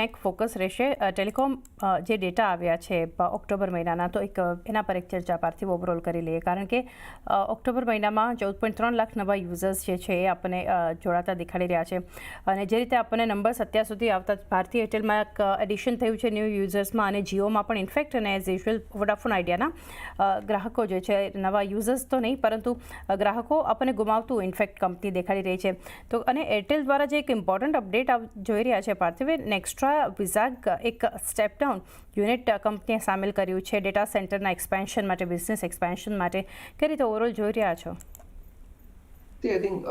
એક ફોકસ રહેશે ટેલિકોમ જે ડેટા આવ્યા છે ઓક્ટોબર મહિનાના, તો એના પર એક ચર્ચા પાર્થિવ ઓવરઓલ કરી લઈએ, કારણ કે ઓક્ટોબર મહિનામાં 14.3 લાખ નવા યુઝર્સ જે છે એ આપણને જોડાતા દેખાડી રહ્યા છે. અને જે રીતે આપણને નંબર્સ અત્યાર સુધી આવતા, ભારતી એરટેલમાં એક એડિશન થયું છે ન્યૂ યુઝર્સમાં, અને જીઓમાં પણ ઇનફેક્ટ, અને એઝ યુઝ્યુઅલ વોડાફોન આઈડિયાના ગ્રાહકો જે છે, નવા યુઝર્સ તો નહીં પરંતુ ગ્રાહકો આપણને ગુમાવતું ઇનફેક્ટ કંપની દેખાડી રહી છે. તો અને એરટેલ દ્વારા જે એક ઇમ્પોર્ટન્ટ અપડેટ જોઈ રહ્યા છે પાર્થિવે, નેક્સ્ટ વિઝાગ એક સ્ટેપ ડાઉન યુનિટ કંપનીએ સામેલ કર્યું છે ડેટા સેન્ટરના એક્સપેન્શન માટે, બિઝનેસ એક્સપેન્શન માટે. કઈ રીતે ઓવરઓલ જોઈ રહ્યા છો? I think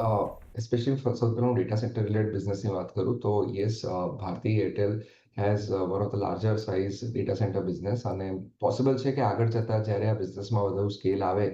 especially for સૌથી હું ડેટા સેન્ટર રિલેટેડ બિઝનેસની વાત કરું તો yes, Bharti Airtel has one of the larger size data centre business, અને પોસિબલ છે કે આગળ જતાં જ્યારે આ બિઝનેસમાં વધુ સ્કેલ આવે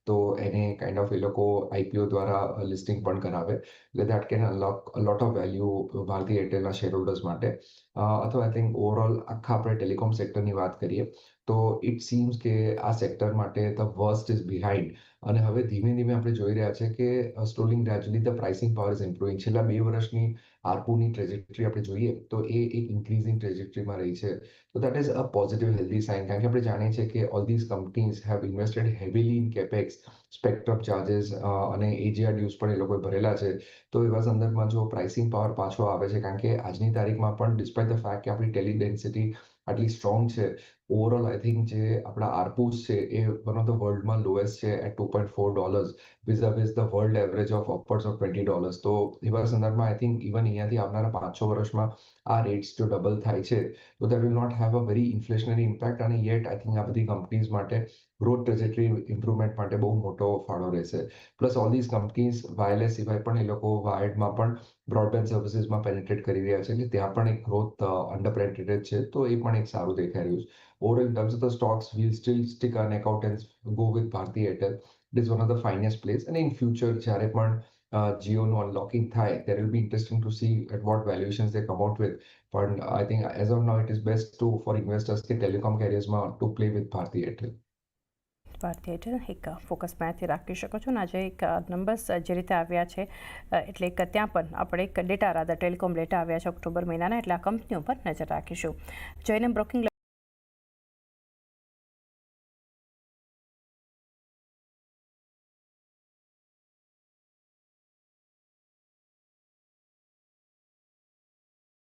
તો એને કાઇન્ડ ઓફ એ લોકો આઈપીઓ દ્વારા લિસ્ટિંગ પણ કરાવે, એટલે that can unlock a lot of value Bharti એરટેલના શેર હોલ્ડર્સ માટે. અથવા આઈ થિંક ઓવરઓલ આખા આપણે ટેલિકોમ સેક્ટરની વાત કરીએ તો ઇટ સીમ્સ કે આ સેક્ટર માટે ધ વર્સ્ટ ઇઝ બિહાઇન્ડ. અને હવે ધીમે ધીમે આપણે જોઈ રહ્યા છે કે slowly gradually the pricing power is improving. છેલ્લા 2 વર્ષની આરપુની ટ્રેજેક્ટરી આપણે જોઈએ તો એ એક ઇન્ક્રીઝિંગ ટ્રેજેક્ટરીમાં રહી છે. તો that is a positive healthy sign, કારણ કે આપણે જાણીએ છીએ કે all these companies have invested heavily in capex, spectrum charges અને એજીઆર ડ્યુઝ પણ એ લોકોએ ભરેલા છે. તો એવા સંદર્ભમાં જો પ્રાઇસિંગ પાવર પાછો આવે છે, કારણ કે આજની તારીખમાં પણ ડિસ્પાઇટ ધ ફેક્ટ કે આપણી ટેલી ડેન્સિટી આટલી સ્ટ્રોંગ છે, ઓવરઓલ આઈ થિંક જે આપણા આરપુસ છે એ વન ઓફ ધ વર્લ્ડમાં લોએસ્ટ છે at $2.4 vis-a-vis the world average of upwards of $20. તો એવા સંદર્ભમાં આઈ થિંક ઇવન અહીંયાથી આવનારા 5-6 વર્ષમાં આ રેટ્સ જો ડબલ થાય છે તો that will not have a very inflationary impact, અને યેટ આઈ થિંક આ બધી કંપનીઝ માટે ગ્રોથ ટ્રેજેક્ટરી ઇમ્પ્રુવમેન્ટ માટે બહુ મોટો ફાળો રહેશે. Plus all these companies wireless સિવાય પણ એ લોકો વાયર્ડમાં પણ બ્રોડબેન્ડ સર્વિસીસમાં પેનિટ્રેટ કરી રહ્યા છે, એટલે ત્યાં પણ એક ગ્રોથ અંડર પેનિટ્રેટેડ છે, તો એ પણ એક સારું દેખાઈ રહ્યું છે. Overall, in terms of the stocks, we'll still stick our neck out and go with Bharti Airtel. It is one of the finest plays, and in future, જ્યારે પણ જીઓનું અનલોકિંગ થાય, there will be interesting to see at what valuations they come out with. But I think as of now, it is best to for investors કે telecom carriersમાં to play with Bharti Airtel. Bharti Airtel એક ફોકસમાંથી રાખી શકો છો. અને આજે એક numbers જે રીતે આવ્યા છે, એટલે એક ત્યાં પણ આપણે એક ડેટા, રાધા ટેલિકોમ ડેટા આવ્યા છે ઓક્ટોબર મહિનાના, એટલે આ કંપનીઓ પર નજર રાખીશું. જૈનમ બ્રોકિંગ